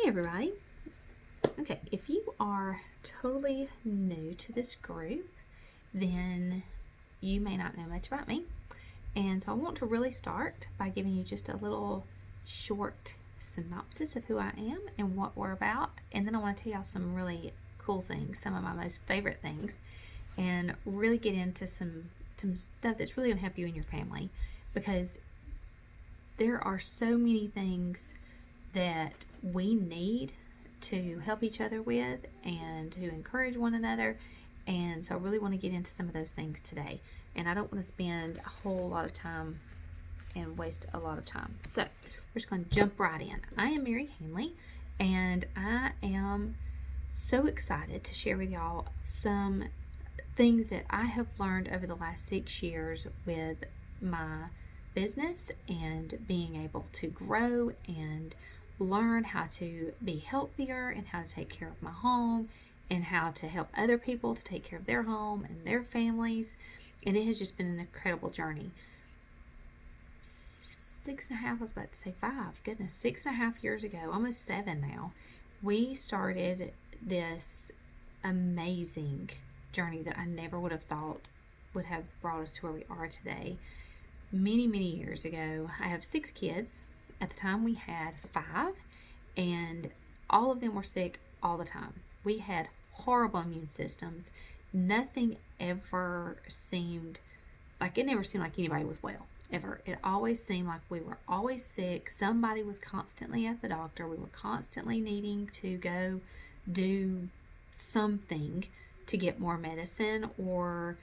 everybody. Okay, if you are totally new to this group, then you may not know much about me. And so I want to really start by giving you just a little short synopsis of who I am and what we're about. And then I want to tell y'all some really cool things, some of my most favorite things, and really get into some stuff that's really going to help you and your family, because there are so many things that we need to help each other with and to encourage one another. And so I really want to get into some of those things today. And I don't want to spend a whole lot of time and waste a lot of time. So we're just going to jump right in. I am Mary Hanley, and I am so excited to share with y'all some things that I have learned over the last 6 years with my business and being able to grow and learn how to be healthier and how to take care of my home and how to help other people to take care of their home and their families. And it has just been an incredible journey. 6.5, I was about to say 5, goodness, 6.5 years ago, almost 7 now, we started this amazing journey that I never would have thought would have brought us to where we are today. Many years ago, I have 6 kids. At the time we had 5, and all of them were sick all the time. We had horrible immune systems. Nothing ever seemed like, it never seemed like anybody was well, ever. It always seemed like we were always sick. Somebody was constantly at the doctor. We were constantly needing to go do something to get more medicine, or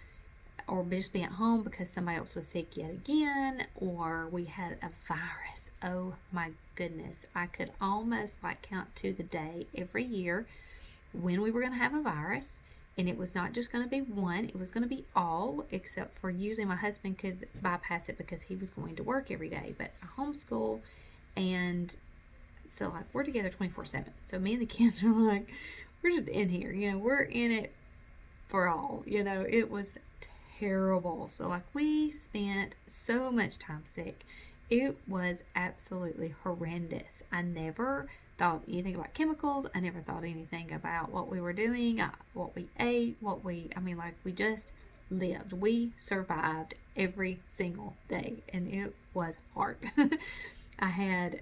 just be at home because somebody else was sick yet again, or we had a virus. Oh my goodness. I could almost count to the day every year when we were going to have a virus, and it was not just going to be one, it was going to be all, except for usually my husband could bypass it because he was going to work every day, but I homeschool, and so we're together 24/7. So me and the kids are we're just in here, we're in it for all, it was terrible. So we spent so much time sick. It was absolutely horrendous. I never thought anything about chemicals. I never thought anything about what we were doing, what we ate, we just lived. We survived every single day, and it was hard. I had,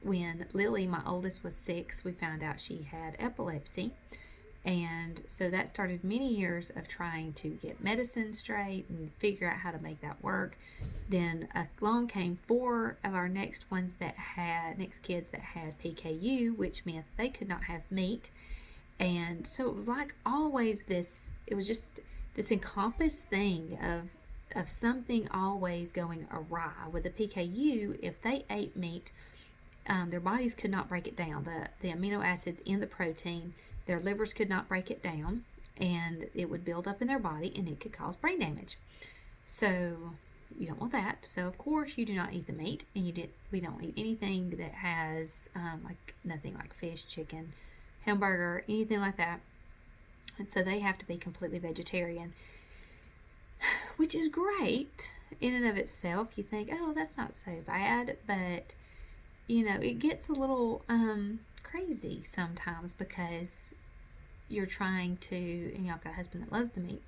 when Lily, my oldest, was 6, we found out she had epilepsy. And so that started many years of trying to get medicine straight and figure out how to make that work. Then along came 4 of our next kids that had PKU, which meant they could not have meat. And so it was always this, it was just this encompassed thing of something always going awry. With the PKU, if they ate meat, their bodies could not break it down. The amino acids in the protein, their livers could not break it down, and it would build up in their body, and it could cause brain damage. So you don't want that. So of course you do not eat the meat, and we don't eat anything that has nothing like fish, chicken, hamburger, anything like that. And so they have to be completely vegetarian, which is great in and of itself. You think, oh, that's not so bad, but it gets a little crazy sometimes, because you're trying to, and I've got a husband that loves the meat,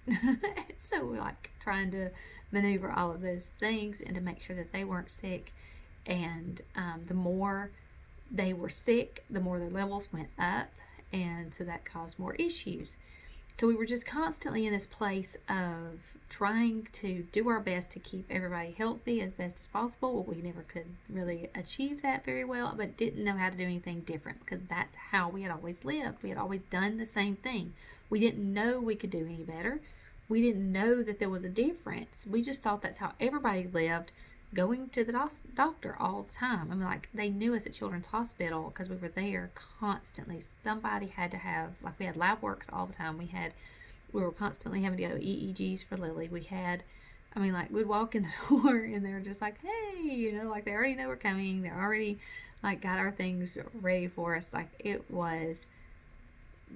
so we're trying to maneuver all of those things and to make sure that they weren't sick. And the more they were sick, the more their levels went up, and so that caused more issues. So we were just constantly in this place of trying to do our best to keep everybody healthy as best as possible. Well, we never could really achieve that very well, but didn't know how to do anything different, because that's how we had always lived. We had always done the same thing. We didn't know we could do any better. We didn't know that there was a difference. We just thought that's how everybody lived, going to the doctor all the time. They knew us at Children's Hospital because we were there constantly. Somebody had to have, we had lab works all the time. We were constantly having to go EEGs for Lily. We had, we'd walk in the door and they were just hey, they already know we're coming. They're already got our things ready for us. It was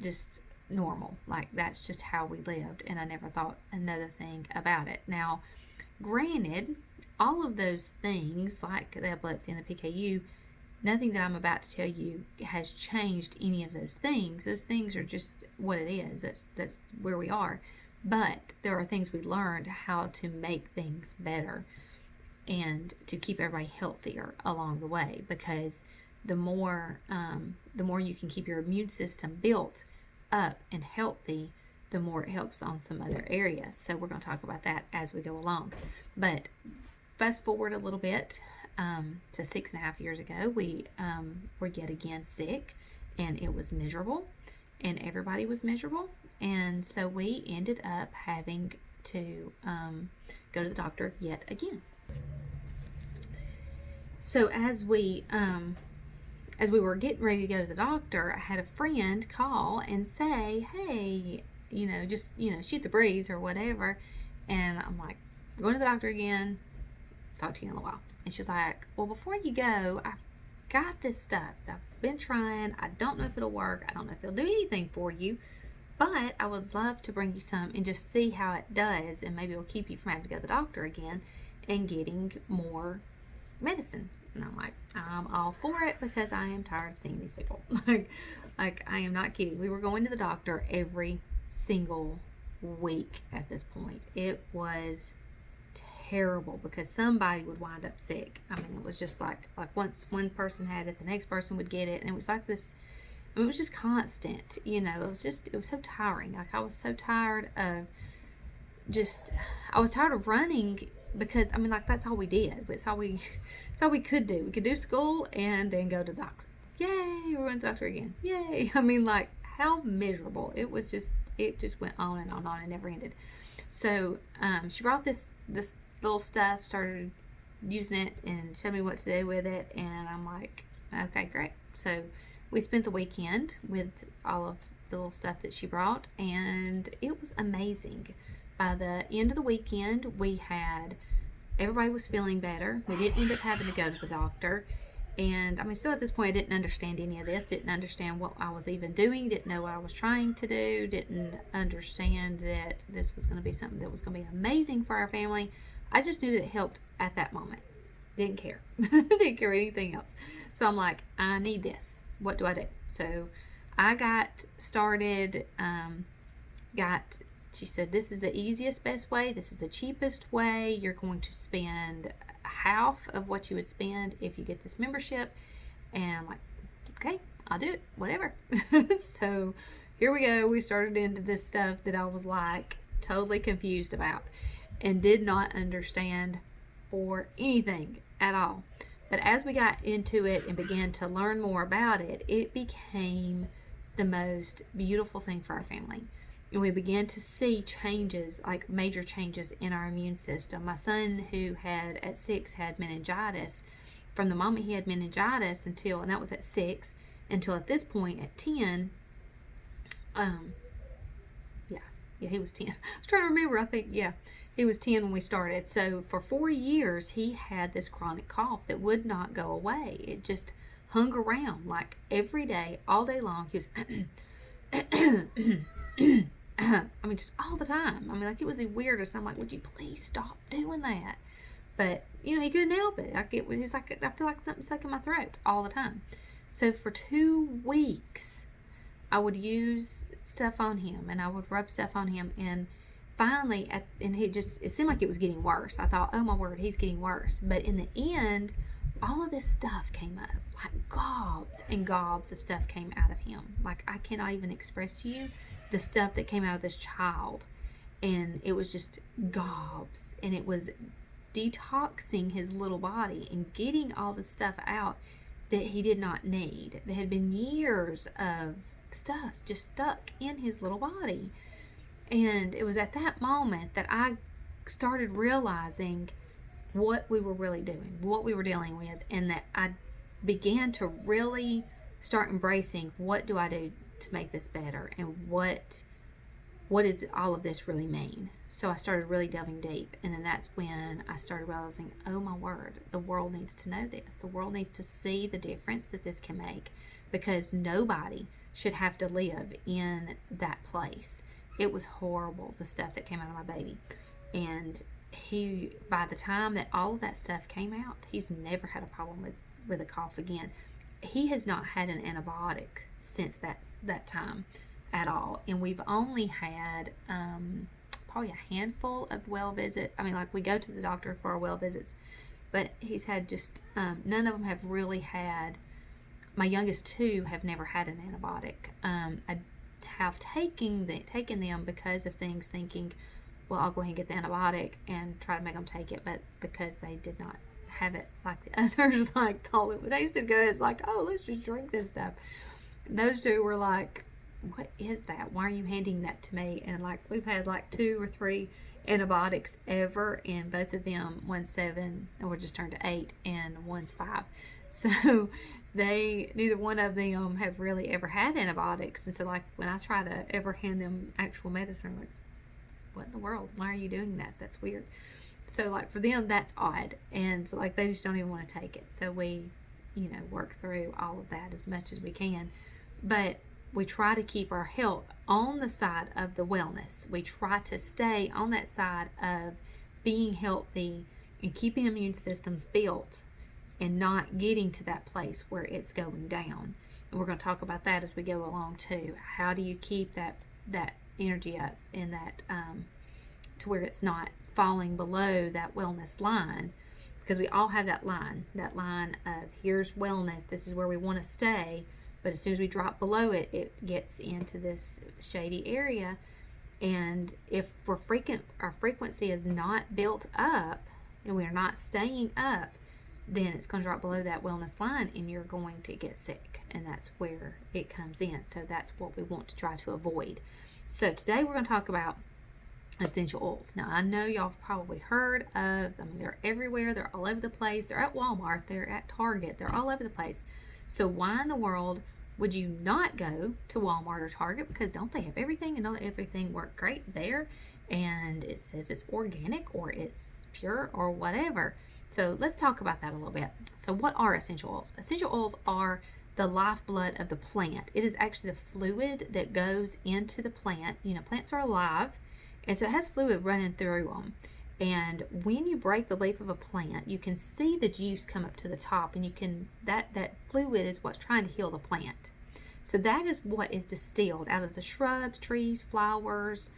just normal. That's just how we lived, and I never thought another thing about it. Now, granted, all of those things, like the epilepsy and the PKU, nothing that I'm about to tell you has changed any of those things. Those things are just what it is. That's where we are. But there are things we learned how to make things better and to keep everybody healthier along the way, because the more you can keep your immune system built up and healthy, the more it helps on some other areas. So we're going to talk about that as we go along. But fast forward a little bit to 6.5 years ago, we were yet again sick, and it was miserable, and everybody was miserable. And so we ended up having to go to the doctor yet again. So as we were getting ready to go to the doctor, I had a friend call and say, hey, just, shoot the breeze or whatever. And I'm like, we're going to the doctor again. Talk to you in a while. And she's like, well, before you go, I've got this stuff that I've been trying. I don't know if it'll work. I don't know if it'll do anything for you, but I would love to bring you some and just see how it does. And maybe it'll keep you from having to go to the doctor again and getting more medicine. And I'm like, I'm all for it, because I am tired of seeing these people. like I am not kidding. We were going to the doctor every single week at this point. It was terrible, because somebody would wind up sick. I mean, it was just like once one person had it, the next person would get it, and it was like this. I mean, it was just constant. It was so tiring. Like, I was so tired of I was tired of running, because I mean, like, that's all we did. It's all we could do. We could do school and then go to the doctor. Yay, we're going to the doctor again. Yay. I mean, like, how miserable. It just went on and on and never ended. So she brought this little stuff, started using it, and showed me what to do with it. And I'm like, okay, great. So we spent the weekend with all of the little stuff that she brought, and it was amazing. By the end of the weekend, everybody was feeling better. We didn't end up having to go to the doctor. And I mean, still at this point, I didn't understand any of this, didn't understand what I was even doing, didn't know what I was trying to do, didn't understand that this was going to be something that was going to be amazing for our family. I just knew that it helped at that moment. Didn't care. Didn't care anything else. So I'm like, I need this. What do I do? So I got started, she said, this is the easiest, best way. This is the cheapest way. You're going to spend half of what you would spend if you get this membership. And I'm like, okay, I'll do it, whatever. So here we go. We started into this stuff that I was like totally confused about and did not understand for anything at all. But as we got into it and began to learn more about it, it became the most beautiful thing for our family. And we began to see changes, like major changes in our immune system. My son, who at 6 had meningitis, from the moment he had meningitis and that was at 6, until at this point at 10, he was 10. I was trying to remember, I think, he was 10 when we started. So for 4 years, he had this chronic cough that would not go away. It just hung around, like every day, all day long. He was I mean, just all the time. I mean, like, it was the weirdest. I'm like, would you please stop doing that? But, he couldn't help it. It was like, I feel like something stuck in my throat all the time. So for 2 weeks, I would use stuff on him, and I would rub stuff on him, and finally, it seemed like it was getting worse. I thought, oh my word, he's getting worse. But in the end, all of this stuff came up, like gobs and gobs of stuff came out of him. Like, I cannot even express to you the stuff that came out of this child. And it was just gobs, and it was detoxing his little body and getting all the stuff out that he did not need. There had been years of stuff just stuck in his little body. And it was at that moment that I started realizing what we were really doing, what we were dealing with, and that I began to really start embracing, what do I do to make this better, and what does all of this really mean? So I started really delving deep, and then that's when I started realizing, oh my word, the world needs to know this. The world needs to see the difference that this can make, because nobody should have to live in that place. It was horrible, the stuff that came out of my baby. And by the time that all of that stuff came out, he's never had a problem with a cough again. he has not had an antibiotic since that time at all, and we've only had probably a handful of well visits. I mean, like, we go to the doctor for our well visits, but he's had just none of them have really had. My youngest two have never had an antibiotic. I have taken them because of things, thinking, well, I'll go ahead and get the antibiotic and try to make them take it, but because they did not have it like the others, like, thought it tasted good, it's like, oh, let's just drink this stuff. Those two were like, what is that? Why are you handing that to me? And like, we've had like 2 or 3 antibiotics ever, and both of them, one's 7, and we're just turned to 8, and one's 5. So neither one of them have really ever had antibiotics. And so, like, when I try to ever hand them actual medicine, I'm like, what in the world? Why are you doing that? That's weird. So, like, for them, that's odd. And so, like, they just don't even want to take it. So we, work through all of that as much as we can. But we try to keep our health on the side of the wellness. We try to stay on that side of being healthy and keeping immune systems built and not getting to that place where it's going down. And we're going to talk about that as we go along too. How do you keep that energy up in that to where it's not falling below that wellness line? Because we all have that line of, here's wellness, this is where we want to stay. But as soon as we drop below it, it gets into this shady area. And if our frequency is not built up and we're not staying up, then it's going to drop below that wellness line and you're going to get sick. And that's where it comes in. So that's what we want to try to avoid. So today we're going to talk about essential oils. Now, I know y'all have probably heard of them. They're everywhere. They're all over the place. They're at Walmart. They're at Target. They're all over the place. So why in the world would you not go to Walmart or Target? Because don't they have everything, and don't everything work great there? And it says it's organic or it's pure or whatever. So let's talk about that a little bit. So what are essential oils? Essential oils are the lifeblood of the plant. It is actually the fluid that goes into the plant. Plants are alive, and so it has fluid running through them. And when you break the leaf of a plant, you can see the juice come up to the top, and that fluid is what's trying to heal the plant. So that is what is distilled out of the shrubs, trees, flowers,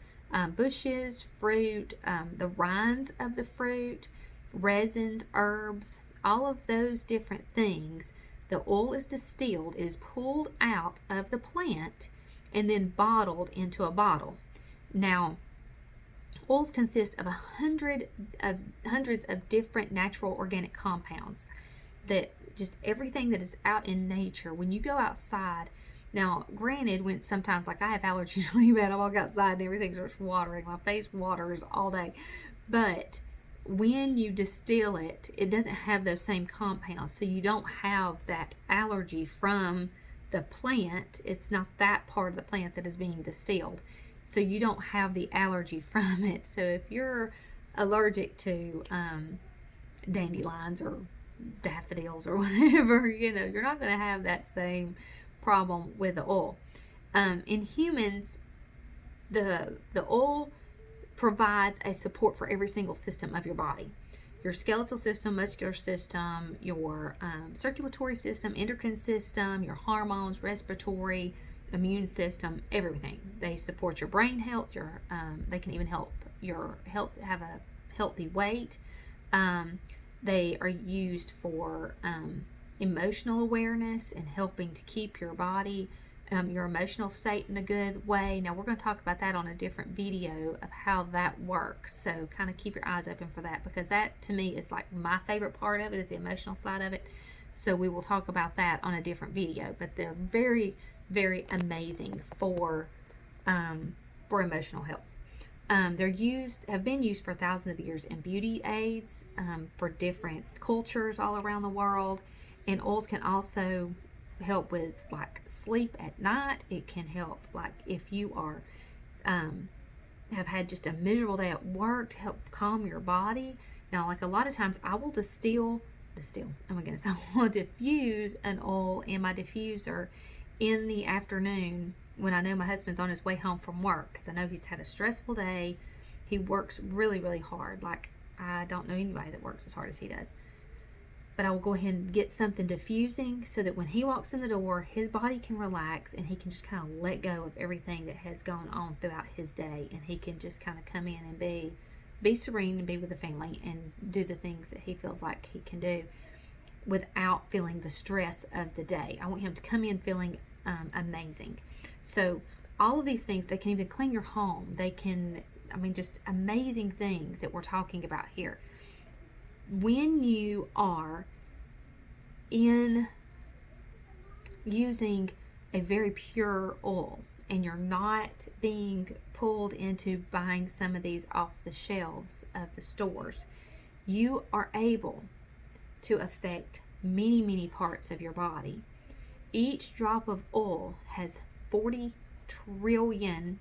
bushes, fruit, the rinds of the fruit, resins, herbs, all of those different things. The oil is distilled, it is pulled out of the plant, and then bottled into a bottle. Now, oils consist of hundreds of different natural organic compounds, that just everything that is out in nature. When you go outside, now granted, when sometimes, like, I have allergies really bad, I walk outside and everything starts watering, my face waters all day, but when you distill it, it doesn't have those same compounds, so you don't have that allergy from the plant. It's not that part of the plant that is being distilled. So you don't have the allergy from it. So if you're allergic to dandelions or daffodils or whatever, you're not going to have that same problem with the oil. In humans, the oil provides a support for every single system of your body. Your skeletal system, muscular system, your circulatory system, endocrine system, your hormones, respiratory, immune system, everything. They support your brain health. They can even help your health have a healthy weight. They are used for emotional awareness and helping to keep your body, your emotional state in a good way. Now, we're going to talk about that on a different video of how that works. So kind of keep your eyes open for that, because that, to me, is like my favorite part of it, is the emotional side of it. So we will talk about that on a different video. But they're very, very amazing for emotional health. Have been used for thousands of years in beauty aids for different cultures all around the world. And oils can also help with, like, sleep at night. It can help, like, if you are have had just a miserable day at work, to help calm your body. Now, like, a lot of times I will distill, oh my goodness, I will diffuse an oil in my diffuser in the afternoon when I know my husband's on his way home from work, because I know he's had a stressful day. He works really, really hard. Like, I don't know anybody that works as hard as he does. but I will go ahead and get something diffusing so that when he walks in the door, his body can relax and he can just kind of let go of everything that has gone on throughout his day, and he can just kind of come in and be serene and be with the family and do the things that he feels like he can do without feeling the stress of the day. I want him to come in feeling amazing. So all of these things, they can even clean your home. They can, just amazing things that we're talking about here. When you are in using a very pure oil and you're not being pulled into buying some of these off the shelves of the stores, you are able to affect many, many parts of your body. Each drop of oil has 40 trillion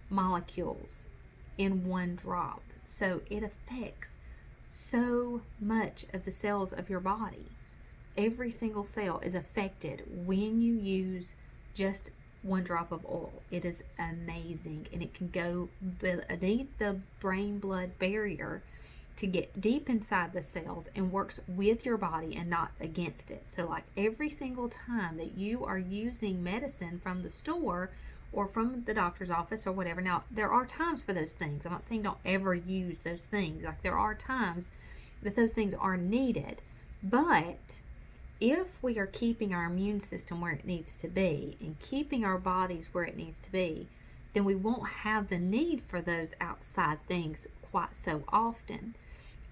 molecules in one drop. So it affects so much of the cells of your body. Every single cell is affected when you use just one drop of oil. It is amazing, and it can go beneath the brain-blood barrier to get deep inside the cells and works with your body and not against it. So like every single time that you are using medicine from the store or from the doctor's office or whatever, now there are times for those things. I'm not saying don't ever use those things. Like there are times that those things are needed. But if we are keeping our immune system where it needs to be and keeping our bodies where it needs to be, then we won't have the need for those outside things quite so often.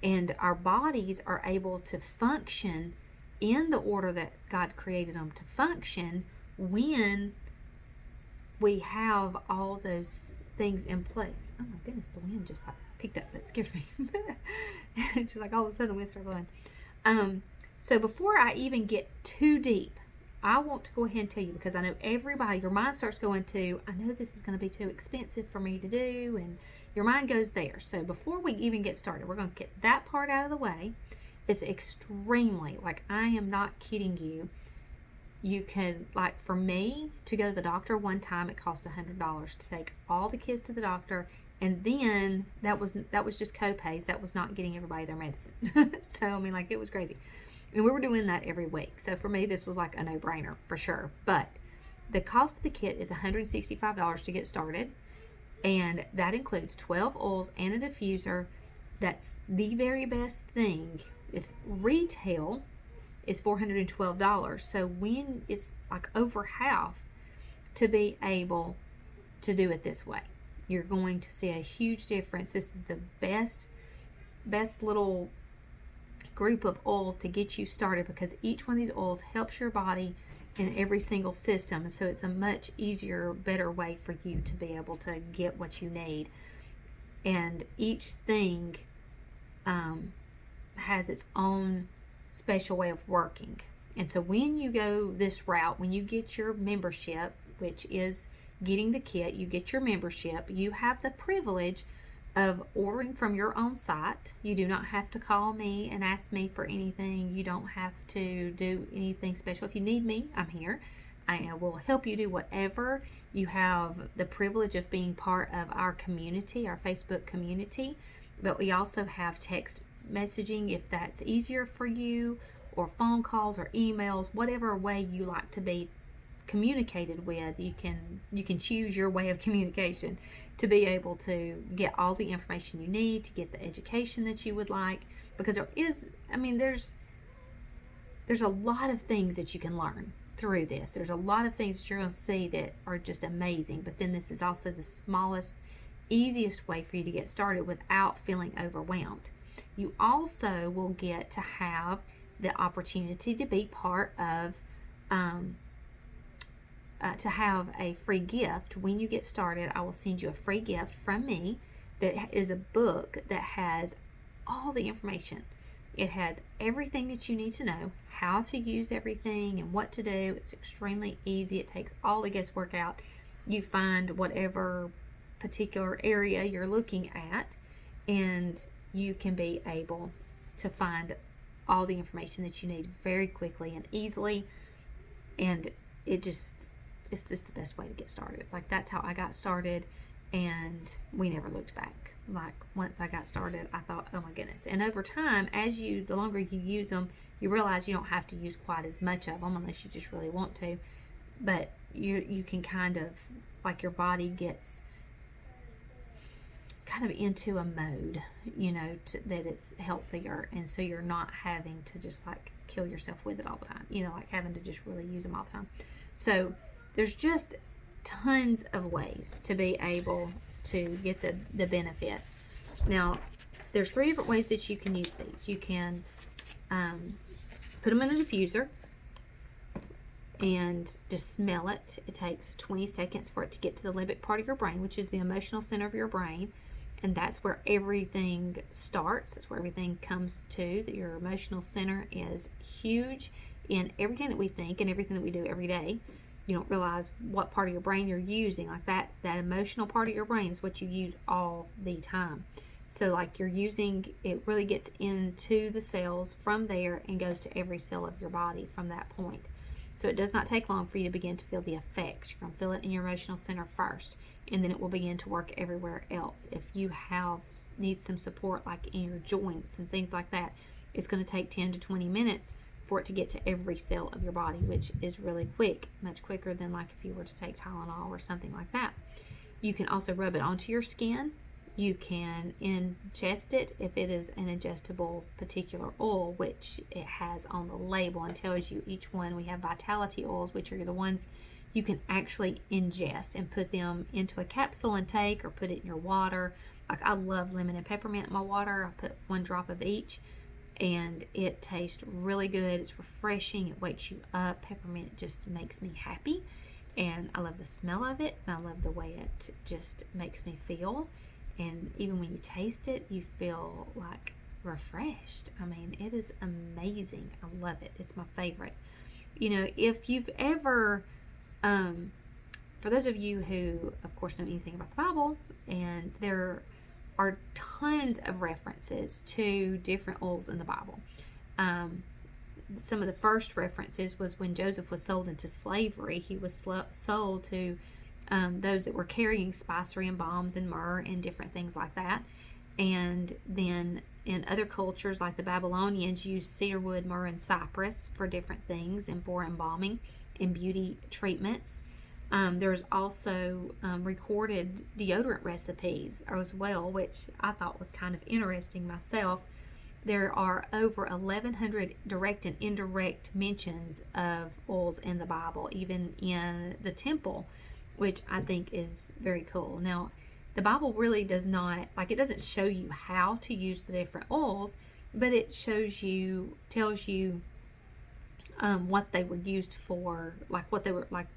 And our bodies are able to function in the order that God created them to function when we have all those things in place. Oh my goodness, the wind just like picked up. That scared me. Just like all of a sudden the wind started blowing. So before I even get too deep, I want to go ahead and tell you, because I know everybody, your mind starts going to, I know this is going to be too expensive for me to do, and your mind goes there. So before we even get started, we're going to get that part out of the way. It's extremely, like I am not kidding you. You can, like for me, to go to the doctor one time, it cost $100 to take all the kids to the doctor. And then that was just co-pays. That was not getting everybody their medicine. So, like it was crazy. And we were doing that every week. So for me, this was like a no-brainer for sure. But the cost of the kit is $165 to get started. And that includes 12 oils and a diffuser. That's the very best thing. It's retail is $412. So when it's like over half, to be able to do it this way, you're going to see a huge difference. This is the best little group of oils to get you started, because each one of these oils helps your body in every single system, and so it's a much easier, better way for you to be able to get what you need. And each thing has its own special way of working. And so when you go this route, when you get your membership, which is getting the kit, you get your membership, you have the privilege of ordering from your own site. You do not have to call me and ask me for anything. You don't have to do anything special. If you need me, I'm here. I will help you do whatever. You have the privilege of being part of our community, our Facebook community. But we also have text messaging if that's easier for you, or phone calls or emails, whatever way you like to be communicated with. You can choose your way of communication to be able to get all the information you need, to get the education that you would like, because there's a lot of things that you can learn through this. There's a lot of things that you're going to see that are just amazing, but then this is also the smallest, easiest way for you to get started without feeling overwhelmed. You also will get to have the opportunity to be part of to have a free gift. When you get started, I will send you a free gift from me that is a book that has all the information. It has everything that you need to know, how to use everything and what to do. It's extremely easy. It takes all the guesswork out. You find whatever particular area you're looking at, and you can be able to find all the information that you need very quickly and easily. And it's just the best way to get started. Like that's how I got started. And we never looked back. Like, once I got started, I thought, oh my goodness. And over time, the longer you use them, you realize you don't have to use quite as much of them unless you just really want to. But you can kind of, like, your body gets kind of into a mode, that it's healthier. And so you're not having to just like kill yourself with it all the time, like having to just really use them all the time. So there's just tons of ways to be able to get the benefits. Now, there's 3 different ways that you can use these. You can put them in a diffuser and just smell it. It takes 20 seconds for it to get to the limbic part of your brain, which is the emotional center of your brain. And that's where everything starts. That's where everything comes to. That your emotional center is huge in everything that we think and everything that we do every day. You don't realize what part of your brain you're using. Like that emotional part of your brain is what you use all the time. So like you're using, it really gets into the cells from there and goes to every cell of your body from that point. So it does not take long for you to begin to feel the effects. You're going to feel it in your emotional center first, and then it will begin to work everywhere else. If you need some support like in your joints and things like that, it's going to take 10 to 20 minutes for it to get to every cell of your body, which is really quick, much quicker than like if you were to take Tylenol or something like that. You can also rub it onto your skin. You can ingest it if it is an ingestible particular oil, which it has on the label and tells you each one. We have vitality oils, which are the ones you can actually ingest and put them into a capsule and take, or put it in your water. Like, I love lemon and peppermint in my water. I put 1 drop of each, and it tastes really good. It's refreshing. It wakes you up. Peppermint just makes me happy, and I love the smell of it, and I love the way it just makes me feel. And even when you taste it, you feel like refreshed. I mean, it is amazing. I love it. It's my favorite. If you've ever, for those of you who, of course, know anything about the Bible, and there are tons of references to different oils in the Bible. Some of the first references was when Joseph was sold into slavery. He was sold to those that were carrying spicery and balms and myrrh and different things like that. And then in other cultures, like the Babylonians, used cedarwood, myrrh, and cypress for different things and for embalming and beauty treatments. There's also recorded deodorant recipes as well, which I thought was kind of interesting myself. There are over 1,100 direct and indirect mentions of oils in the Bible, even in the temple, which I think is very cool. Now, the Bible really does not, it doesn't show you how to use the different oils, but it tells you what they were used for, like what they were, like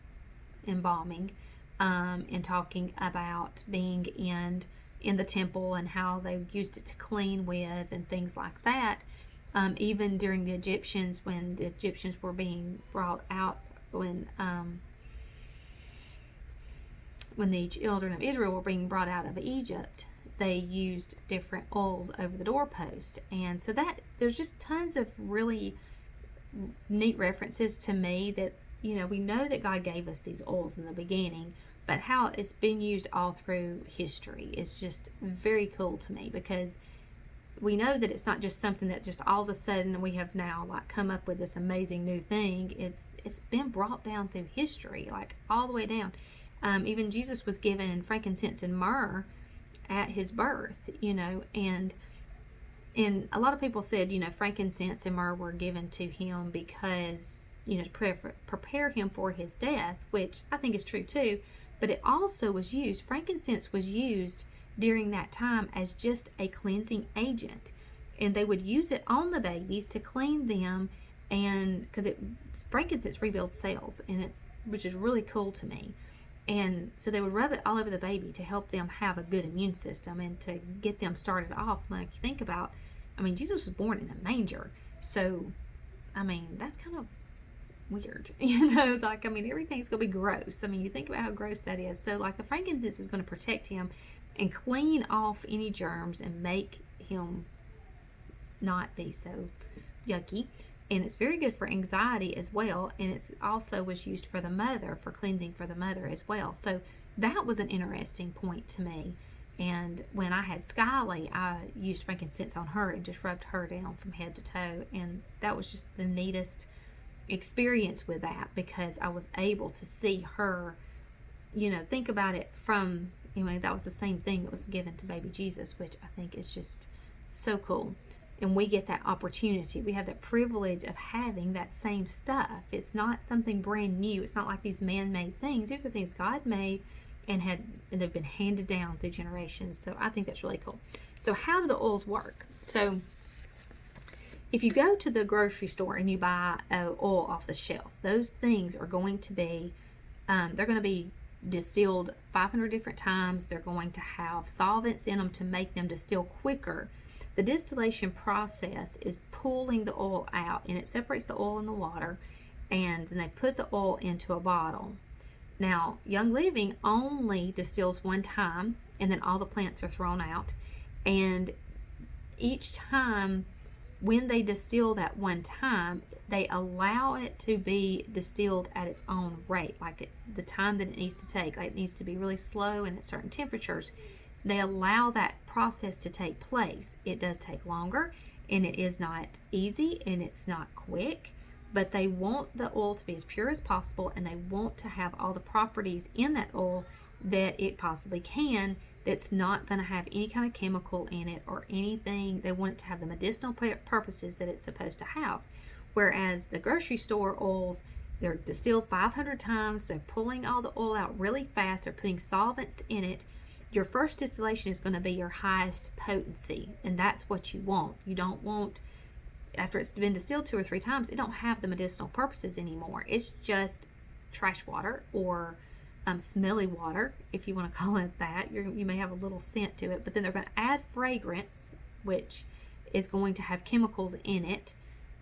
embalming, and talking about being in the temple and how they used it to clean with and things like that. Even during the Egyptians, when the Egyptians were being brought out, when the children of Israel were being brought out of Egypt, they used different oils over the doorpost. And so there's just tons of really neat references to me that, we know that God gave us these oils in the beginning, but how it's been used all through history is just very cool to me, because we know that it's not just something that just all of a sudden we have now come up with this amazing new thing. It's been brought down through history, all the way down. Even Jesus was given frankincense and myrrh at his birth, and a lot of people said, frankincense and myrrh were given to him because, to prepare him for his death, which I think is true too. But it also was used, frankincense was used during that time as just a cleansing agent. And they would use it on the babies to clean them, and because frankincense rebuilds cells, which is really cool to me. And so they would rub it all over the baby to help them have a good immune system and to get them started off. Like, you think about, Jesus was born in a manger. So, that's kind of weird. Everything's going to be gross. You think about how gross that is. So, the frankincense is going to protect him and clean off any germs and make him not be so yucky. and it's very good for anxiety as well, and it's also was used for the mother, for cleansing for the mother as well. So that was an interesting point to me. And when I had Skyly, I used frankincense on her and just rubbed her down from head to toe, and that was just the neatest experience with that, because I was able to see her, think about it from, that was the same thing that was given to baby Jesus, which I think is just so cool. And we get that opportunity. We have that privilege of having that same stuff. It's not something brand new. It's not like these man-made things. These are things God made and they've been handed down through generations. So I think that's really cool. So how do the oils work? So if you go to the grocery store and you buy oil off the shelf, those things are going to be, they're going to be distilled 500 different times. They're going to have solvents in them to make them distill quicker. The distillation process is pulling the oil out, and it separates the oil and the water, and then they put the oil into a bottle. Now, Young Living only distills one time, and then all the plants are thrown out. And each time, when they distill that one time, they allow it to be distilled at its own rate, like the time that it needs to take. Like it needs to be really slow and at certain temperatures. They allow that process to take place. It does take longer, and it is not easy, and it's not quick, but they want the oil to be as pure as possible, and they want to have all the properties in that oil that it possibly can, that's not going to have any kind of chemical in it or anything. They want it to have the medicinal purposes that it's supposed to have. Whereas the grocery store oils, they're distilled 500 times. They're pulling all the oil out really fast. They're putting solvents in it. Your first distillation is going to be your highest potency, and that's what you want. You don't want, after it's been distilled 2 or 3 times, it don't have the medicinal purposes anymore. It's just trash water or smelly water, if you want to call it that. You may have a little scent to it, but then they're going to add fragrance, which is going to have chemicals in it.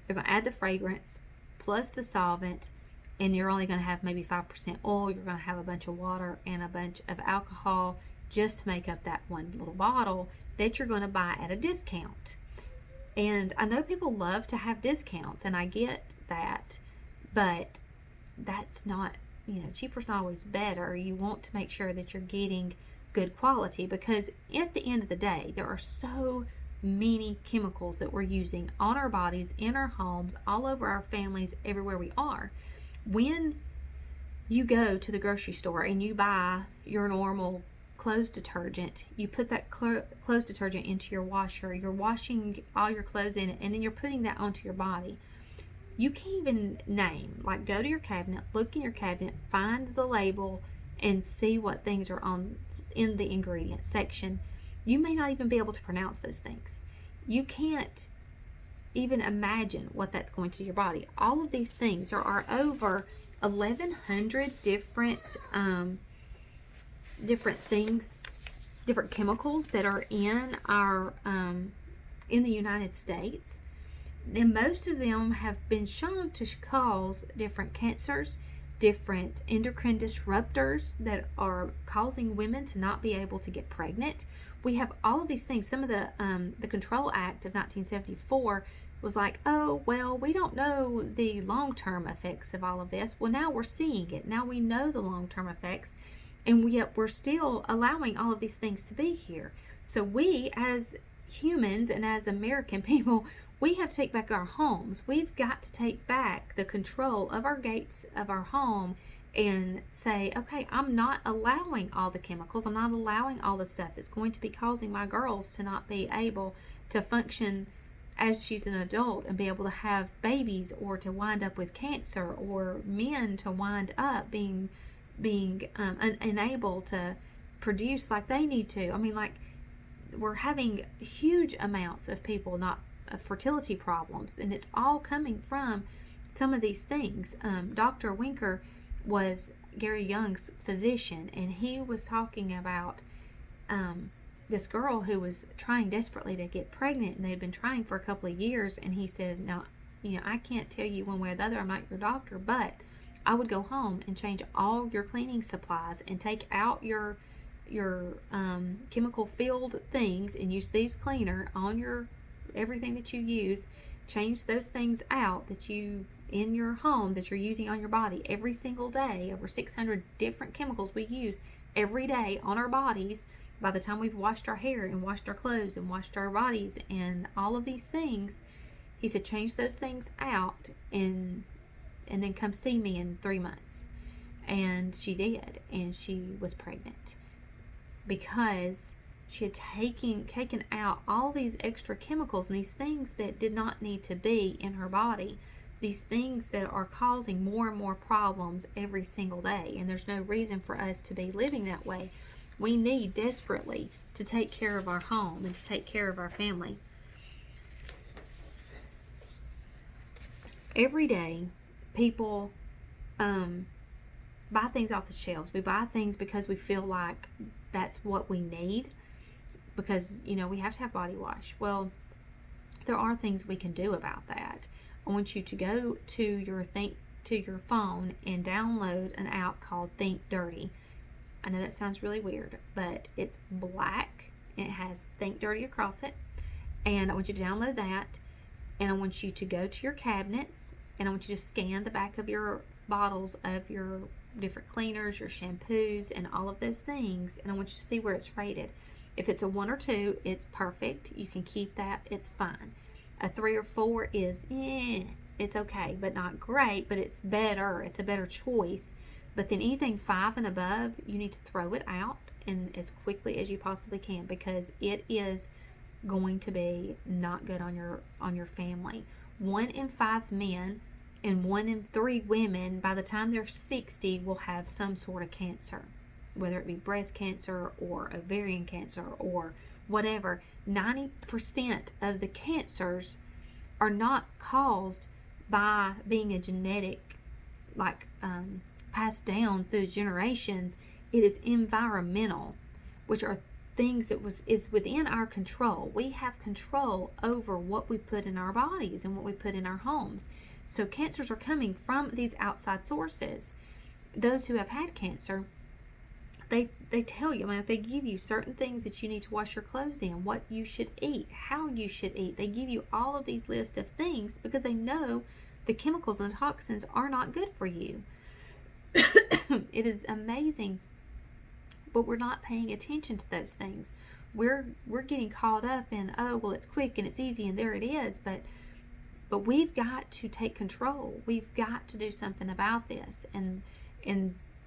They're going to add the fragrance plus the solvent, and you're only going to have maybe 5% oil. You're going to have a bunch of water and a bunch of alcohol just to make up that one little bottle that you're going to buy at a discount. And I know people love to have discounts, and I get that, but that's not, cheaper's not always better. You want to make sure that you're getting good quality, because at the end of the day, there are so many chemicals that we're using on our bodies, in our homes, all over our families, everywhere we are. When you go to the grocery store and you buy your normal clothes detergent, you put that clothes detergent into your washer, you're washing all your clothes in it, and then you're putting that onto your body. You can't even name, like, go to your cabinet, look in your cabinet, find the label, and see what things are in the ingredient section. You may not even be able to pronounce those things. You can't even imagine what that's going to do to your body. All of these things, there are over 1,100 different things, different chemicals that are in our in the United States, and most of them have been shown to cause different cancers, different endocrine disruptors that are causing women to not be able to get pregnant. We have all of these things. Some of the Control Act of 1974 was like, oh, well, we don't know the long-term effects of all of this. Well, now we're seeing it. Now we know the long-term effects, and yet we're still allowing all of these things to be here. So we, as humans and as American people, we have to take back our homes. We've got to take back the control of our gates of our home and say, okay, I'm not allowing all the chemicals. I'm not allowing all the stuff that's going to be causing my girls to not be able to function as she's an adult and be able to have babies, or to wind up with cancer, or men to wind up being unable to produce like they need to. I mean, like, we're having huge amounts of people not fertility problems, and it's all coming from some of these things. Dr. Winker was Gary Young's physician, and he was talking about this girl who was trying desperately to get pregnant, and they'd been trying for a couple of years, and he said, now, I can't tell you one way or the other, I'm not your doctor, but I would go home and change all your cleaning supplies and take out your chemical filled things and use these cleaner on your everything that you use, Change those things out that you in your home that you're using on your body every single day. Over 600 different chemicals we use every day on our bodies. By the time we've washed our hair and washed our clothes and washed our bodies and all of these things, he said, change those things out and then come see me in 3 months. And she did, and she was pregnant because she had taken out all these extra chemicals and these things that did not need to be in her body, these things that are causing more and more problems every single day. And there's no reason for us to be living that way. We need desperately to take care of our home and to take care of our family. Every day, people buy things off the shelves. We buy things because we feel like that's what we need, because we have to have body wash. Well, there are things we can do about that. I want you to go to your phone and download an app called Think Dirty. I know that sounds really weird, but it's black and it has Think Dirty across it. And I want you to download that, and I want you to go to your cabinets, and I want you to scan the back of your bottles of your different cleaners, your shampoos, and all of those things, and I want you to see where it's rated. If it's a 1 or 2, it's perfect. You can keep that. It's fine. A 3 or 4 is it's okay, but not great, but it's better. It's a better choice. But then anything 5 and above, you need to throw it out and as quickly as you possibly can, because it is going to be not good on your family. 1 in 5 men and 1 in 3 women, by the time they're 60, will have some sort of cancer, whether it be breast cancer or ovarian cancer or whatever. 90% of the cancers are not caused by being a genetic, passed down through generations. It is environmental, which are things that is within our control. We have control over what we put in our bodies and what we put in our homes. So cancers are coming from these outside sources. Those who have had cancer, they tell you, they give you certain things that you need to wash your clothes in, what you should eat, how you should eat. They give you all of these lists of things because they know the chemicals and the toxins are not good for you. It is amazing, but we're not paying attention to those things. We're getting caught up in, oh, well, it's quick and it's easy and there it is, but we've got to take control. We've got to do something about this. And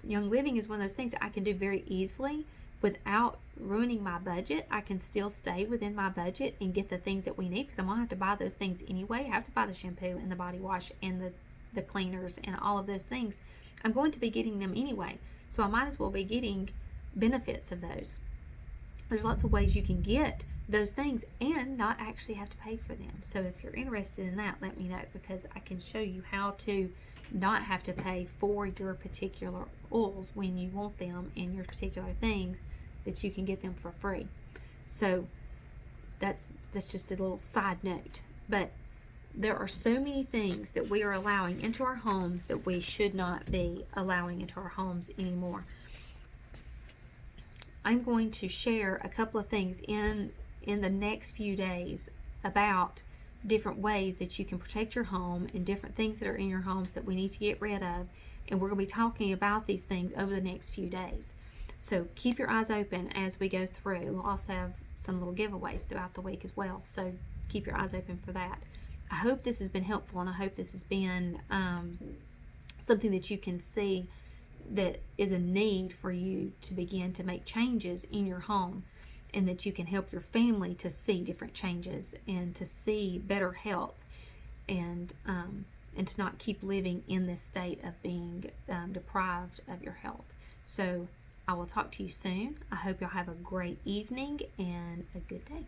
Young Living is one of those things that I can do very easily without ruining my budget. I can still stay within my budget and get the things that we need, because I'm going to have to buy those things anyway. I have to buy the shampoo and the body wash and the cleaners and all of those things. I'm going to be getting them anyway. So I might as well be getting benefits of those. There's lots of ways you can get those things and not actually have to pay for them. So if you're interested in that, let me know, because I can show you how to not have to pay for your particular oils when you want them and your particular things, that you can get them for free. So that's just a little side note. But there are so many things that we are allowing into our homes that we should not be allowing into our homes anymore. I'm going to share a couple of things in the next few days about different ways that you can protect your home and different things that are in your homes that we need to get rid of. And we're going to be talking about these things over the next few days. So keep your eyes open as we go through. We'll also have some little giveaways throughout the week as well. So keep your eyes open for that. I hope this has been helpful, and I hope this has been something that you can see that is a need for you to begin to make changes in your home, and that you can help your family to see different changes and to see better health, and to not keep living in this state of being deprived of your health. So I will talk to you soon. I hope y'all have a great evening and a good day.